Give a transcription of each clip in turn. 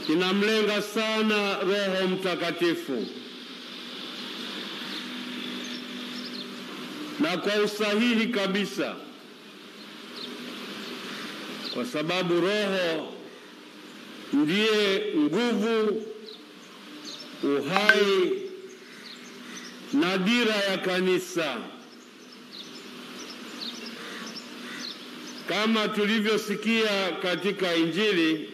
inamlenga sana Roho Mtakatifu, na kwa usahihi kabisa, kwa sababu Roho ndiye nguvu, uhai na dira ya kanisa. Kama tulivyosikia katika Injili,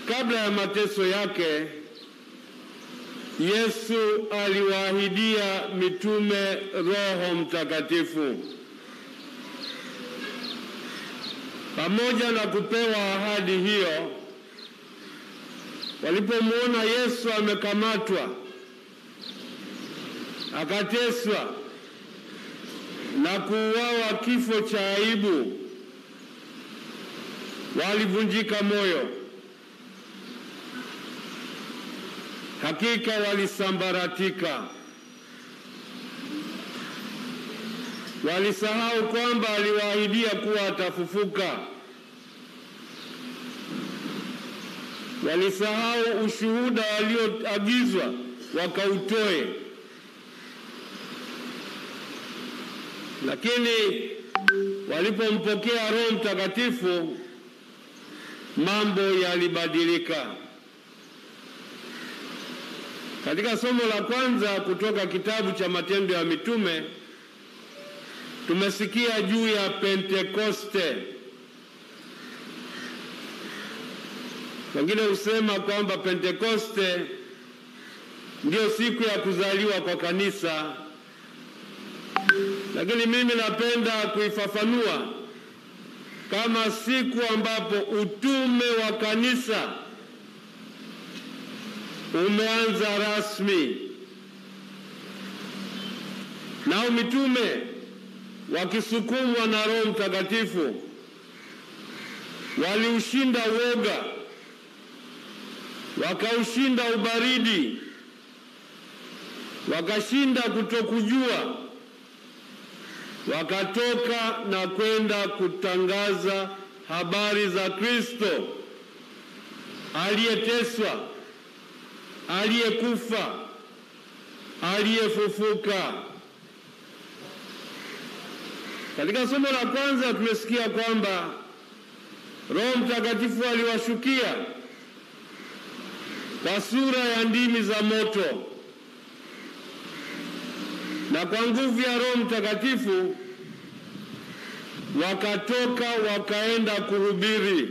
kabla ya mateso yake, Yesu aliwaahidia mitume Roho Mtakatifu. Pamoja na kupewa ahadi hiyo, walipomwona Yesu amekamatwa, akateswa na kuuawa kifo cha aibu, walivunjika moyo. Hakika walisambaratika. Walisahau kwamba aliwaahidia kuwa atafufuka. Walisahau ushuhuda walioagizwa wakautoe. Lakini walipompokea Roho Mtakatifu, mambo yalibadilika. Katika somo la kwanza kutoka kitabu cha Matendo ya Mitume, tumesikia juu ya Pentekoste. Wengine husema kwamba Pentekoste ndio siku ya kuzaliwa kwa kanisa, lakini mimi napenda kuifafanua kama siku ambapo utume wa kanisa umeanza rasmi. Nao mitume wakisukumwa na Roho Mtakatifu waliushinda woga, wakaushinda ubaridi, wakashinda kutokujua, wakatoka na kwenda kutangaza habari za Kristo aliyeteswa, aliyekufa, aliyefufuka. Katika somo la kwanza tumesikia kwamba Roho Mtakatifu aliwashukia kwa sura ya ndimi za moto, na kwa nguvu ya Roho Mtakatifu wakatoka wakaenda kuhubiri.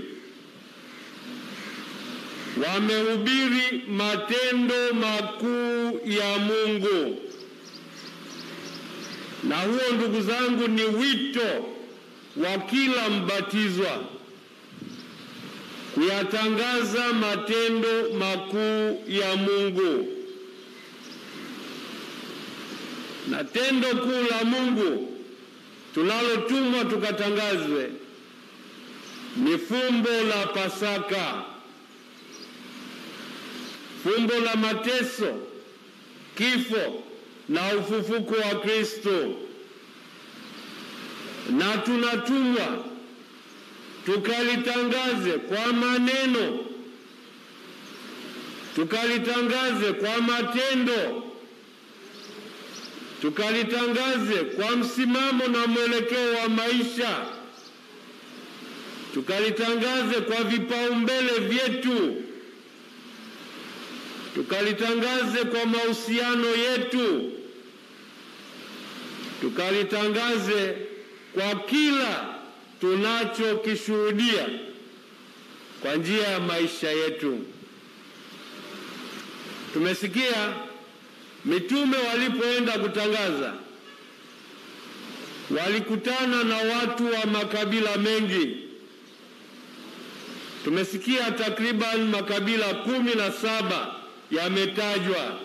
Wamehubiri matendo makuu ya Mungu. Na huo, ndugu zangu, ni wito wa kila mbatizwa, kuyatangaza matendo makuu ya Mungu. Na tendo kuu la Mungu tunalotumwa tukatangazwe ni fumbo la Pasaka, fumbo la mateso, kifo na ufufuko wa Kristo. Na tunatumwa tukalitangaze kwa maneno, tukalitangaze kwa matendo, tukalitangaze kwa msimamo na mwelekeo wa maisha, tukalitangaze kwa vipaumbele vyetu, tukalitangaze kwa mahusiano yetu, tukalitangaze kwa kila tunachokishuhudia kwa njia ya maisha yetu. Tumesikia mitume walipoenda kutangaza, walikutana na watu wa makabila mengi. Tumesikia takriban makabila 17 yametajwa.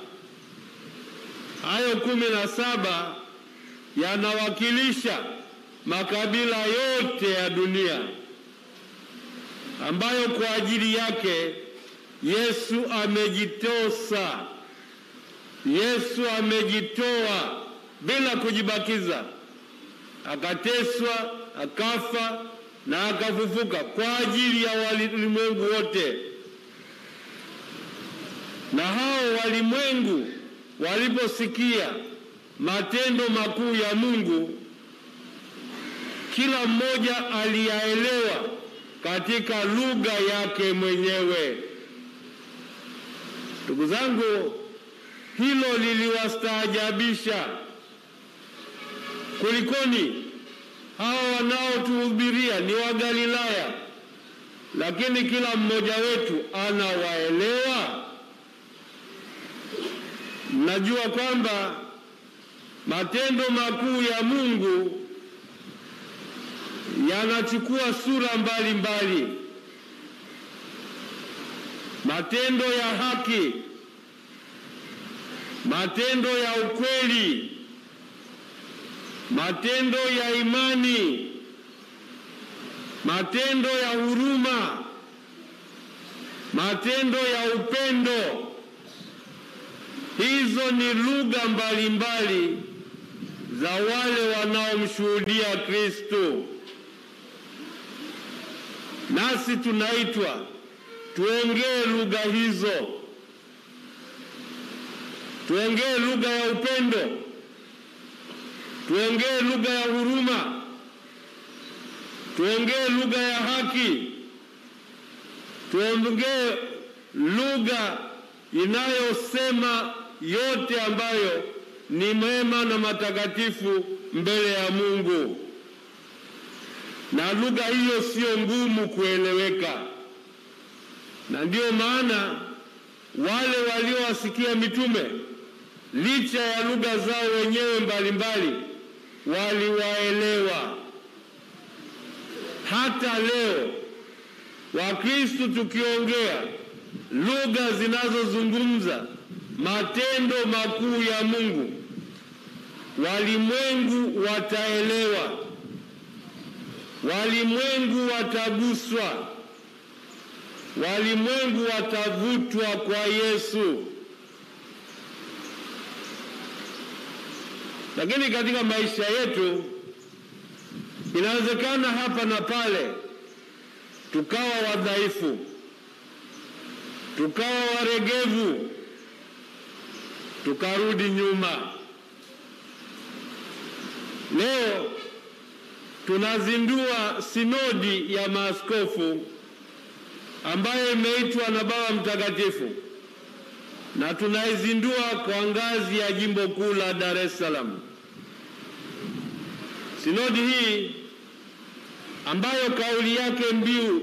Hayo 17 yanawakilisha makabila yote ya dunia ambayo kwa ajili yake Yesu amejitosa. Yesu amejitoa bila kujibakiza, akateswa, akafa na akafufuka kwa ajili ya walimwengu wote, Na hao walimwengu waliposikia matendo makuu ya Mungu, kila mmoja aliyaelewa katika lugha yake mwenyewe. Ndugu zangu, hilo liliwastaajabisha. Kulikoni? Hawa wanaotuhubiria ni wa Galilaya, lakini kila mmoja wetu anawaelewa. Mnajua kwamba matendo makuu ya Mungu yanachukua sura mbalimbali. Matendo ya haki, matendo ya ukweli, matendo ya imani, matendo ya huruma, matendo ya upendo. Hizo ni lugha mbalimbali za wale wanaomshuhudia Kristo. Nasi tunaitwa tuongee lugha hizo. Tuongee lugha ya upendo, tuongee lugha ya huruma, tuongee lugha ya haki, tuongee lugha inayosema yote ambayo ni mema na matakatifu mbele ya Mungu. Na lugha hiyo sio ngumu kueleweka. Na ndio maana wale waliowasikia mitume, licha ya lugha zao wenyewe mbalimbali, waliwaelewa. Hata leo Wakristo tukiongea lugha zinazozungumza matendo makuu ya Mungu, walimwengu wataelewa, walimwengu wataguswa, walimwengu watavutwa kwa Yesu. Lakini katika maisha yetu inawezekana hapa na pale tukawa wadhaifu, tukawa waregevu, tukarudi nyuma. Leo tunazindua sinodi ya maaskofu ambayo imeitwa na Baba Mtakatifu, na tunaizindua kwa ngazi ya jimbo kuu la Dar es Salaam. Sinodi hii ambayo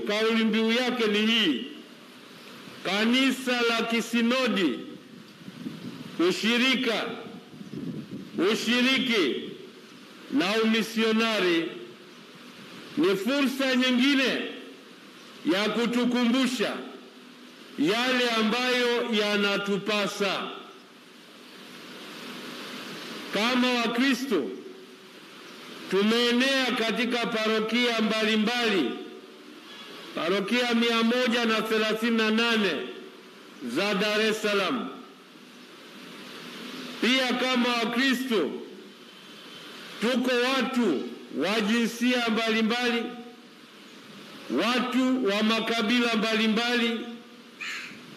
kauli mbiu yake ni hii: kanisa la kisinodi, ushirika, ushiriki na umisionari, ni fursa nyingine ya kutukumbusha yale ambayo yanatupasa kama Wakristo. Tumeenea katika parokia mbalimbali, parokia 138 za Dar es Salaam. Pia kama Wakristo tuko watu wa jinsia mbalimbali, watu wa makabila mbalimbali,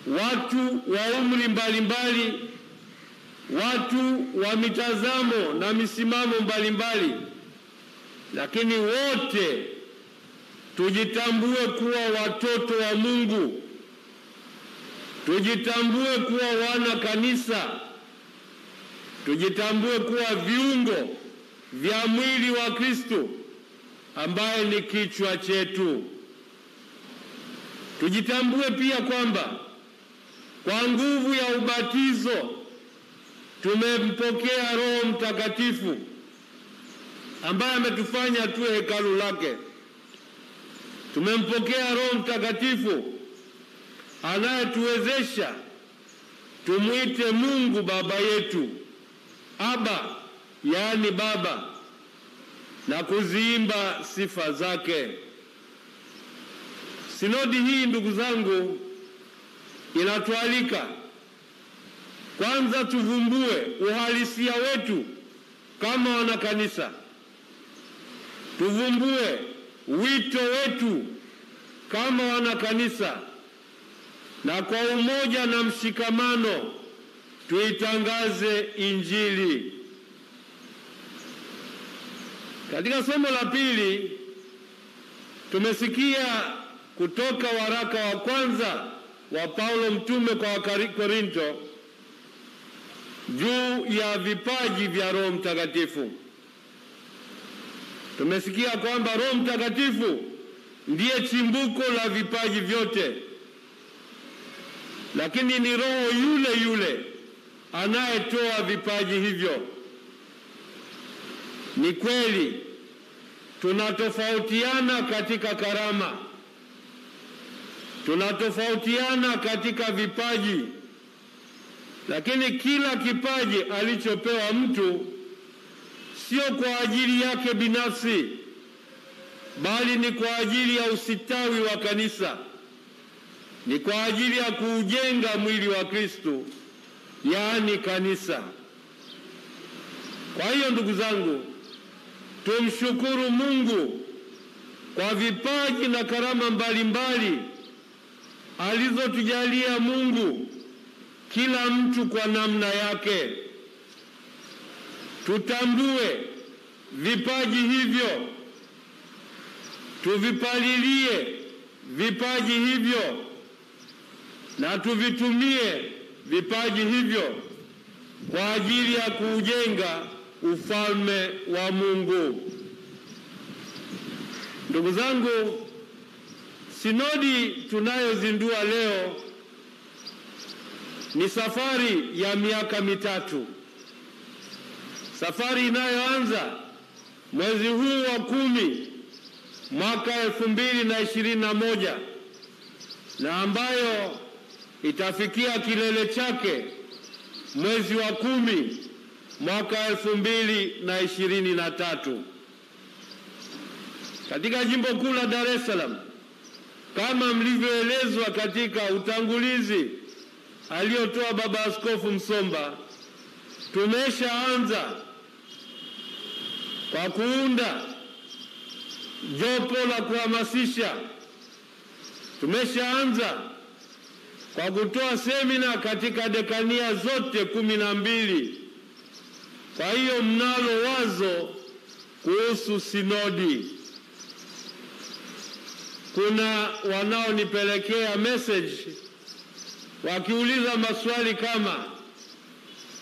watu wa umri mbalimbali, watu wa mitazamo na misimamo mbalimbali, lakini wote tujitambue kuwa watoto wa Mungu, tujitambue kuwa wana kanisa, tujitambue kuwa viungo vya mwili wa Kristo ambaye ni kichwa chetu. Tujitambue pia kwamba kwa nguvu ya ubatizo tumempokea Roho Mtakatifu ambaye ametufanya tuwe hekalu lake. Tumempokea Roho Mtakatifu anayetuwezesha tumuite Mungu Baba yetu, Aba, yaani Baba, na kuziimba sifa zake. Sinodi hii, ndugu zangu, inatualika kwanza tuvumbue uhalisia wetu kama wanakanisa, tuvumbue wito wetu kama wanakanisa, na kwa umoja na mshikamano tuitangaze Injili. Katika somo la pili tumesikia kutoka waraka wa kwanza wa Paulo mtume kwa Wakorinto juu ya vipaji vya Roho Mtakatifu. Tumesikia kwamba Roho Mtakatifu ndiye chimbuko la vipaji vyote, lakini ni Roho yule yule anayetoa vipaji hivyo. Ni kweli tunatofautiana katika karama, tunatofautiana katika vipaji, lakini kila kipaji alichopewa mtu sio kwa ajili yake binafsi, bali ni kwa ajili ya usitawi wa kanisa, ni kwa ajili ya kuujenga mwili wa Kristo, yaani kanisa. Kwa hiyo ndugu zangu, tumshukuru Mungu kwa vipaji na karama mbalimbali alizotujalia Mungu, kila mtu kwa namna yake. Tutambue vipaji hivyo, tuvipalilie vipaji hivyo, na tuvitumie vipaji hivyo kwa ajili ya kuujenga ufalme wa Mungu. Ndugu zangu, sinodi tunayozindua leo ni safari ya miaka mitatu. Safari inayoanza mwezi huu wa 10 mwaka 2021 na ambayo itafikia kilele chake mwezi wa 10 mwaka 2023 katika jimbo kuu la Dar es Salaam. Kama mlivyoelezwa katika utangulizi aliotoa Baba Askofu Msomba, tumeshaanza kwa kuunda jopo la kuhamasisha. Tumeshaanza kwa kutoa semina katika dekania zote 12. Kwa hiyo mnalo wazo kuhusu sinodi. Kuna wanaonipelekea message wakiuliza maswali kama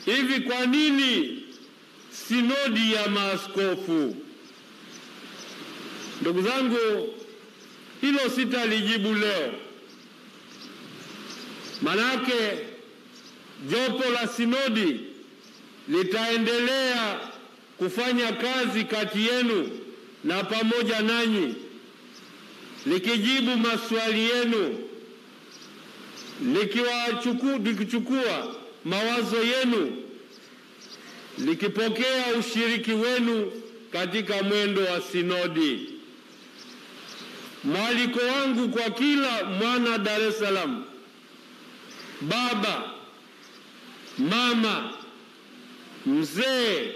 hivi, kwa nini sinodi ya maaskofu? Ndugu zangu, hilo sitalijibu leo. Manake jopo la sinodi litaendelea kufanya kazi kati yenu na pamoja nanyi, likijibu maswali yenu, likichukua mawazo yenu, likipokea ushiriki wenu katika mwendo wa sinodi. Mwaliko wangu kwa kila mwana Dar es Salaam, baba, mama, mzee,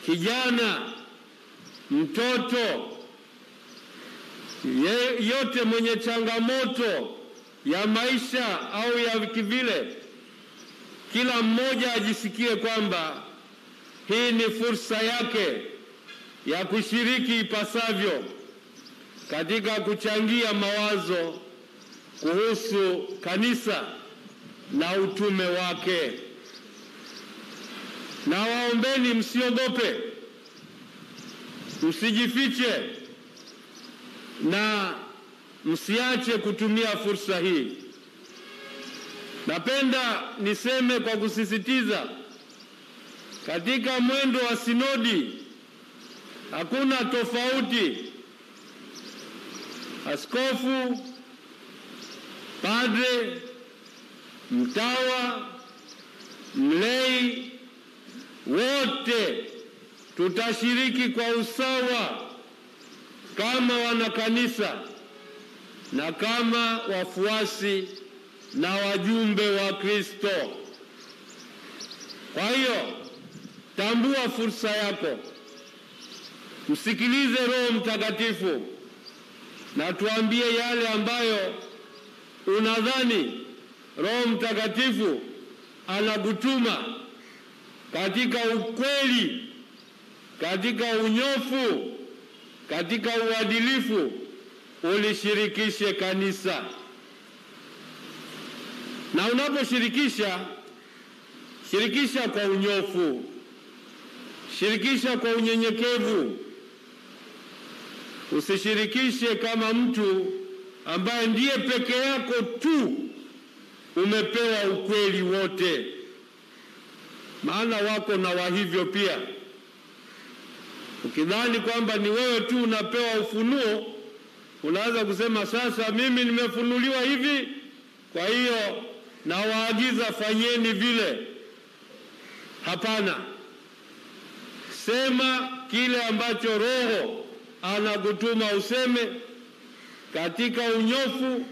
kijana, mtoto, yote mwenye changamoto ya maisha au ya kivile, kila mmoja ajisikie kwamba hii ni fursa yake ya kushiriki ipasavyo katika kuchangia mawazo kuhusu kanisa na utume wake. Na waombeni, msiogope, msijifiche na msiache kutumia fursa hii. Napenda niseme kwa kusisitiza, katika mwendo wa sinodi hakuna tofauti. Askofu, padre, mtawa, mlei, wote tutashiriki kwa usawa kama wanakanisa na kama wafuasi na wajumbe wa Kristo. Kwa hiyo tambua fursa yako, msikilize Roho Mtakatifu na tuambie yale ambayo unadhani Roho Mtakatifu anakutuma katika ukweli, katika unyofu, katika uadilifu, ulishirikishe kanisa. Na unaposhirikisha, shirikisha kwa unyofu, shirikisha kwa unyenyekevu. Usishirikishe kama mtu ambaye ndiye peke yako tu umepewa ukweli wote. Maana wako na wa hivyo pia. Ukidhani kwamba ni wewe tu unapewa ufunuo, unaanza kusema sasa mimi nimefunuliwa hivi, kwa hiyo na waagiza fanyeni vile. Hapana. Sema kile ambacho Roho anakutuma useme, katika unyofu,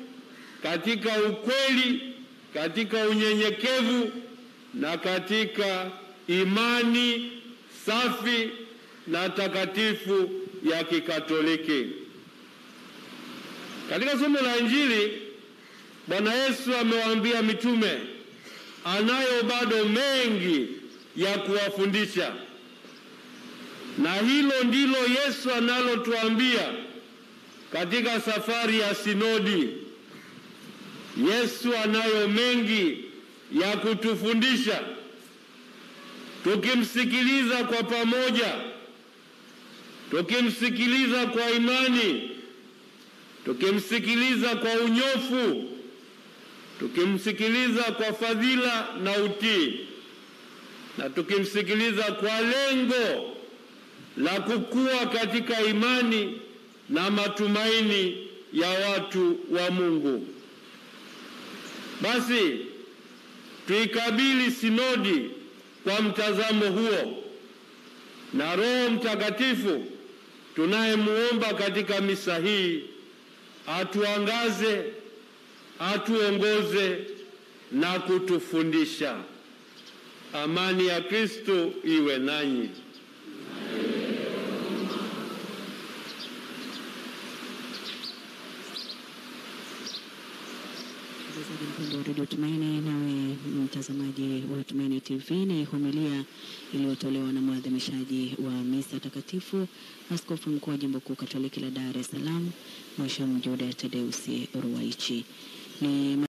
katika ukweli, katika unyenyekevu, na katika imani safi na takatifu ya Kikatoliki. Katika somo la Injili, Bwana Yesu amewaambia mitume anayo bado mengi ya kuwafundisha. Na hilo ndilo Yesu analotuambia katika safari ya sinodi. Yesu anayo mengi ya kutufundisha. Tukimsikiliza kwa pamoja, tukimsikiliza kwa imani, tukimsikiliza kwa unyofu, tukimsikiliza kwa fadhila na utii, na tukimsikiliza kwa lengo la kukua katika imani na matumaini ya watu wa Mungu. Basi tuikabili sinodi kwa mtazamo huo, na Roho Mtakatifu tunayemuomba katika misa hii atuangaze, atuongoze na kutufundisha. Amani ya Kristo iwe nanyi. Mpendo wa Radio Tumaini, nawe mtazamaji wa Tumaini TV, ni homilia iliyotolewa na mwadhimishaji wa misa takatifu, Askofu Mkuu wa Jimbo Kuu Katoliki la Dar es Salaam, Mhashamu Juda Tadeusi Ruwaichi. Ni